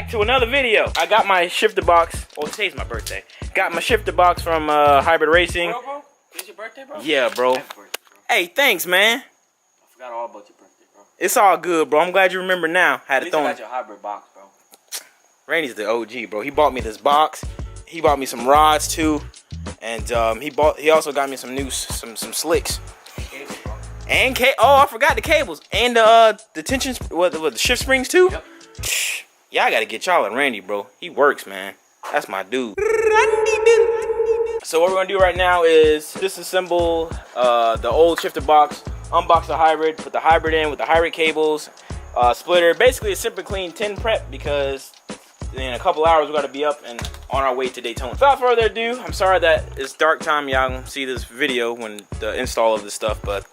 back to another video. I got my shifter box. Oh, today's my birthday. Got my shifter box from Hybrid Racing. Bro? It's your birthday, bro? Yeah, bro. Happy birthday, bro. Hey, thanks, man. I forgot all about your birthday, bro. It's all good, bro. I'm glad you remember now. Had At to least throw I in. got your hybrid box, bro. Randy's the OG, bro. He bought me this box. He bought me some rods too, and he also got me some some slicks. Cables, bro. And oh, I forgot the cables and the tension, the shift springs too. Yep. Yeah, I gotta get y'all and Randy, bro. He works, man. That's my dude. So what we're gonna do right now is disassemble the old shifter box, unbox the hybrid, put the hybrid in with the hybrid cables, splitter. Basically a simple clean 10 prep because in a couple hours we're gonna be up and on our way to Daytona. Without further ado, I'm sorry that it's dark time. Y'all gonna see this video when the install of this stuff, but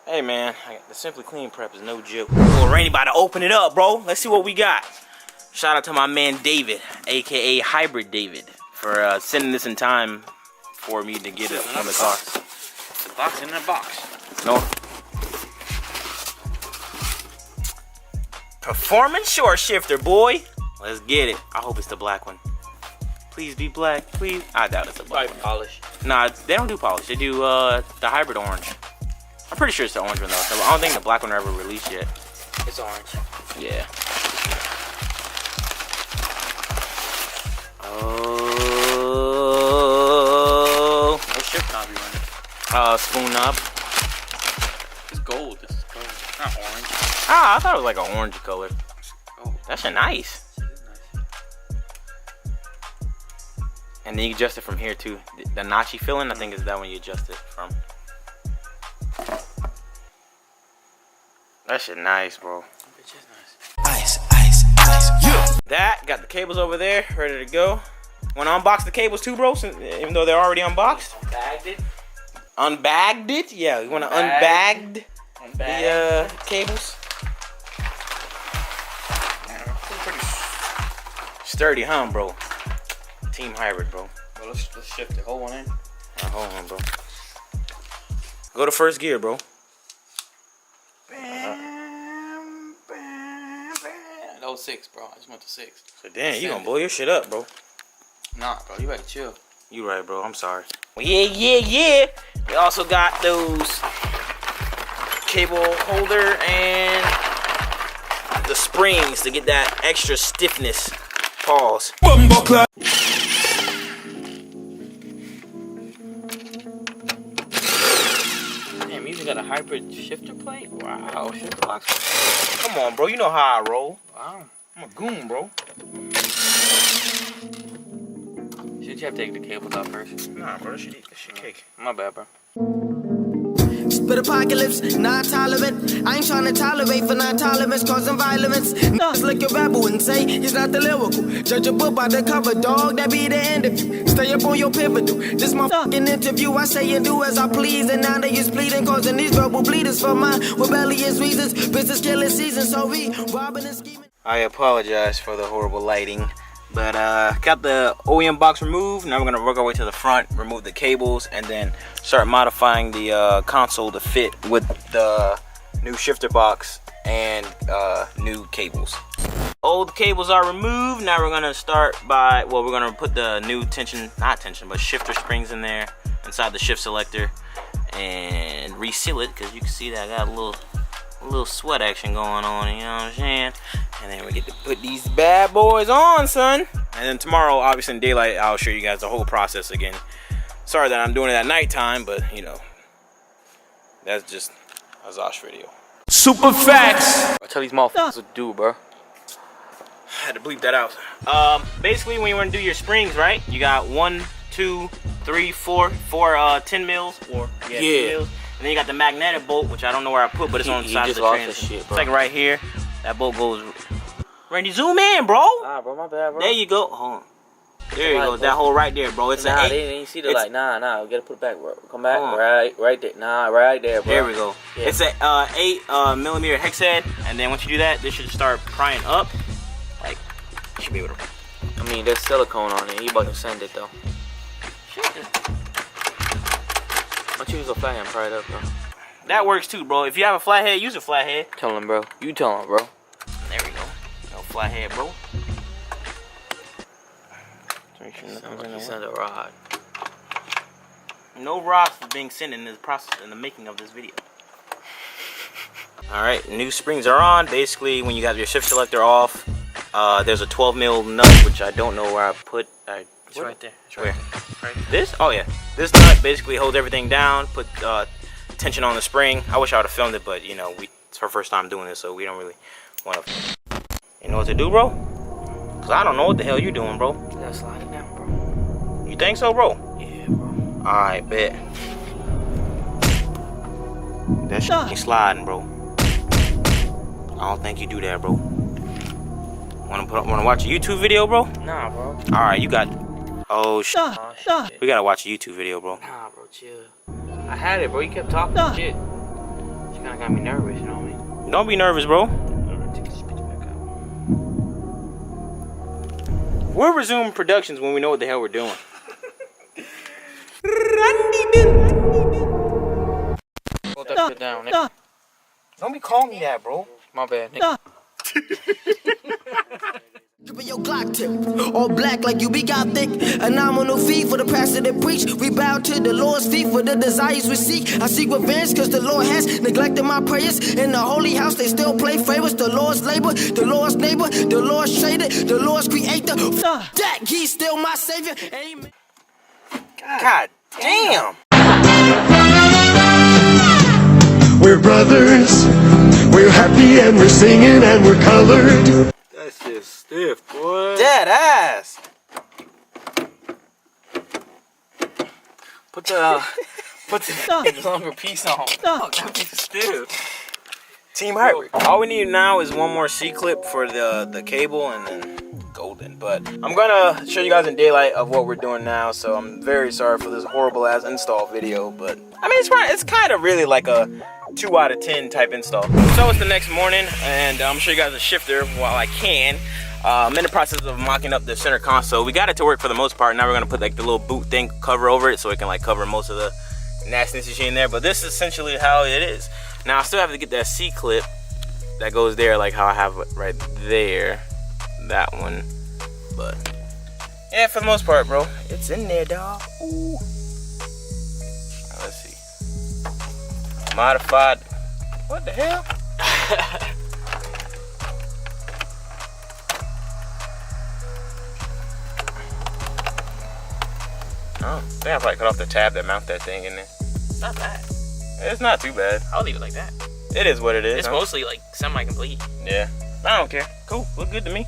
hey man, the Simply Clean prep is no joke. Oh, Randy about to open it up, bro. Let's see what we got. Shout out to my man David, aka Hybrid David, for sending this in time for me to get it on the car. The box in the box. No. Performance short shifter, boy. Let's get it. I hope it's the black one. Please be black, please. I doubt it's a black one. Polish. Nah, they don't do polish. They do the hybrid orange. I'm pretty sure it's the orange one though. So I don't think the black one ever released yet. It's orange. Yeah. Oh. What shift knob you running? Spoon knob. It's gold. This is gold. It's not orange. Ah, I thought it was like an orange color. Oh, That's nice. that is nice. And then you adjust it from here too. The notchy filling, I think is that one you adjust it from. That shit nice, bro. Bitch is nice. Ice, ice, ice. Yeah. That, got the cables over there, ready to go. Wanna unbox the cables too, bro? Since, even though they're already unboxed? Bagged it. Unbagged it? Yeah, you wanna Unbagged. unbagged the cables? Man, pretty. Sturdy, huh, bro? Team hybrid, bro. Well, let's shift it. Hold one in. Hold on, bro. Go to first gear, bro. Bam, bam, bam. That was 6, bro. I just went to 6. So damn, you gonna blow your shit up, bro. Nah, bro. You better chill. You right, bro. I'm sorry. Well, yeah. We also got those cable holder and the springs to get that extra stiffness. Pause. Damn, you even got a hybrid shifter plate? Wow, shifter box. Come on, bro. You know how I roll. Wow. I'm a goon, bro. Should you have to take the cables out first? Nah, bro. This shit cake. My bad, bro. Spit apocalypse, not tolerant. I ain't trying to tolerate for non-tolerance causing violence. Just look your rebel and say he's not the lyrical. Judge a book by the cover, dog. That be the end of you. Stay up on your pivotal. This my fucking interview. I say and do as I please, and now they is bleeding, causing these verbal bleeders for my rebellious reasons. Business killing season, so we robbing and scheming. I apologize for the horrible lighting. But got the OEM box removed. Now we're gonna work our way to the front, remove the cables, and then start modifying the console to fit with the new shifter box and new cables. Old cables are removed. Now we're gonna start by, well, we're gonna put the new but shifter springs in there inside the shift selector and reseal it, because you can see that I got a little sweat action going on, you know what I'm saying? And then we get to put these bad boys on, son. And then tomorrow, obviously in daylight, I'll show you guys the whole process again. Sorry that I'm doing it at nighttime, but you know, that's just a Zosh video. Super facts. I tell these motherfuckers what to do, bro. I had to bleep that out. Basically, when you want to do your springs, right? You got 1, 2, 3, 4 10 mils, or 10 mils. And then you got the magnetic bolt, which I don't know where I put, but it's on the side of the transmission. It's like right here. That bolt goes. Randy, zoom in, bro. Nah, bro, my bad, bro. There you go. Hold on. There you go. That hole right there, bro. It's nah, an 8. they didn't see the light. Nah, we gotta put it back, bro. Come back, right there. Nah, right there, bro. There we go. Yeah. It's a 8 millimeter hex head, and then once you do that, this should start prying up. Like, you should be able to. I mean, there's silicone on it. You about to send it though. Why don't you use a flathead and pry it up, bro? That works too, bro. If you have a flathead, use a flathead. Tell him, bro. You tell him, bro. There we go. No flathead, bro. Make sure nothing's in the way. Send a rod. No rocks for being sent in the process in the making of this video. Alright, new springs are on. Basically, when you got your shift selector off, there's a 12 mil nut, which I don't know where I put. It's right there. It's Where? Right there. This? Oh yeah. This nut basically holds everything down, put tension on the spring. I wish I would have filmed it, but you know, it's our first time doing this, so we don't really want to. You know what to do, bro? Cause I don't know what the hell you're doing, bro. You gotta slide it down, bro. You think so, bro? Yeah, bro. Alright, bet. That shit ain't sliding, bro. I don't think you do that, bro. Wanna watch a YouTube video, bro? Nah, bro. Alright, you got. Oh shit. Oh, shit. We gotta watch a YouTube video, bro. Nah, bro, chill. I had it, bro. You kept talking shit. She kinda got me nervous, you know what I mean? Don't be nervous, bro. Take this picture back out. We'll resume productions when we know what the hell we're doing. Hold that shit down, nigga. Don't be calling me that, bro. My bad, nigga. Your Glock tip, all black like you be gothic. A nominal fee for the pastor that preach. We bow to the Lord's feet for the desires we seek. I seek revenge cause the Lord has neglected my prayers. In the holy house they still play favors. The Lord's labor, the Lord's neighbor, the Lord's trader, the Lord's creator. That he's still my savior. Amen. God damn. We're brothers, we're happy and we're singing and we're colored. That shit's stiff, boy. Dead ass. Put the longer piece on. That piece stiff. Team Hybrid. All we need now is one more C-clip for the cable and then golden. But I'm gonna show you guys in daylight of what we're doing now. So I'm very sorry for this horrible ass install video. But I mean, it's kind of really like a 2 out of 10 type install. So it's the next morning and I'm gonna show you guys a shifter while I can. I'm in the process of mocking up the center console. We got it to work for the most part. Now we're gonna put like the little boot thing cover over it so it can like cover most of the nastiness you see in there. But this is essentially how it is. Now I still have to get that C clip that goes there, like how I have it right there, that one. But yeah, for the most part, bro, it's in there, dog. Ooh. Now, let's see. Modified. What the hell? Oh, I think I probably cut off the tab that mounts that thing in there. It's not bad. It's not too bad. I'll leave it like that. It is what it is. It's mostly like semi-complete. Yeah. I don't care. Cool. Look good to me.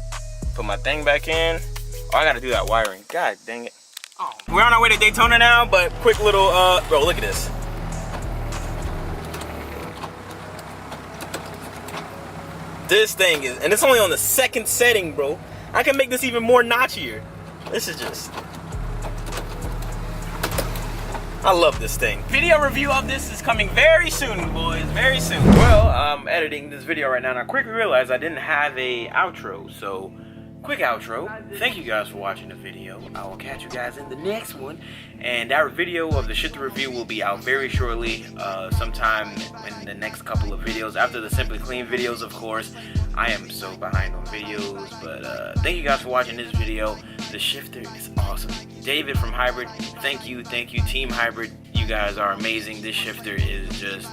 Put my thing back in. Oh, I gotta do that wiring. God dang it. Oh. We're on our way to Daytona now, but quick little, bro, look at this. This thing is, and it's only on the second setting, bro. I can make this even more notchier. This is just, I love this thing. Video review of this is coming very soon, boys, very soon. Well, I'm editing this video right now and I quickly realized I didn't have a outro, so quick outro. Thank you guys for watching the video. I will catch you guys in the next one. And our video of the shifter review will be out very shortly, sometime in the next couple of videos. After the Simply Clean videos, of course. I am so behind on videos, but thank you guys for watching this video. The shifter is awesome. David from Hybrid, thank you, Team Hybrid. You guys are amazing. This shifter is just,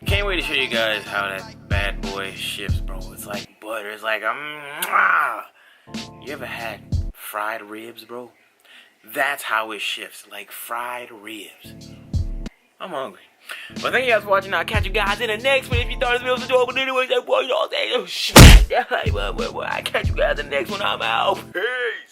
can't wait to show you guys how that bad boy shifts, bro. It's like butter. It's like, you ever had fried ribs, bro? That's how it shifts, like fried ribs. I'm hungry. But thank you guys for watching. I'll catch you guys in the next one. If you thought this video was enjoyable, anyway, that boy, y'all say, oh shit. I catch you guys in the next one. I'm out. Peace.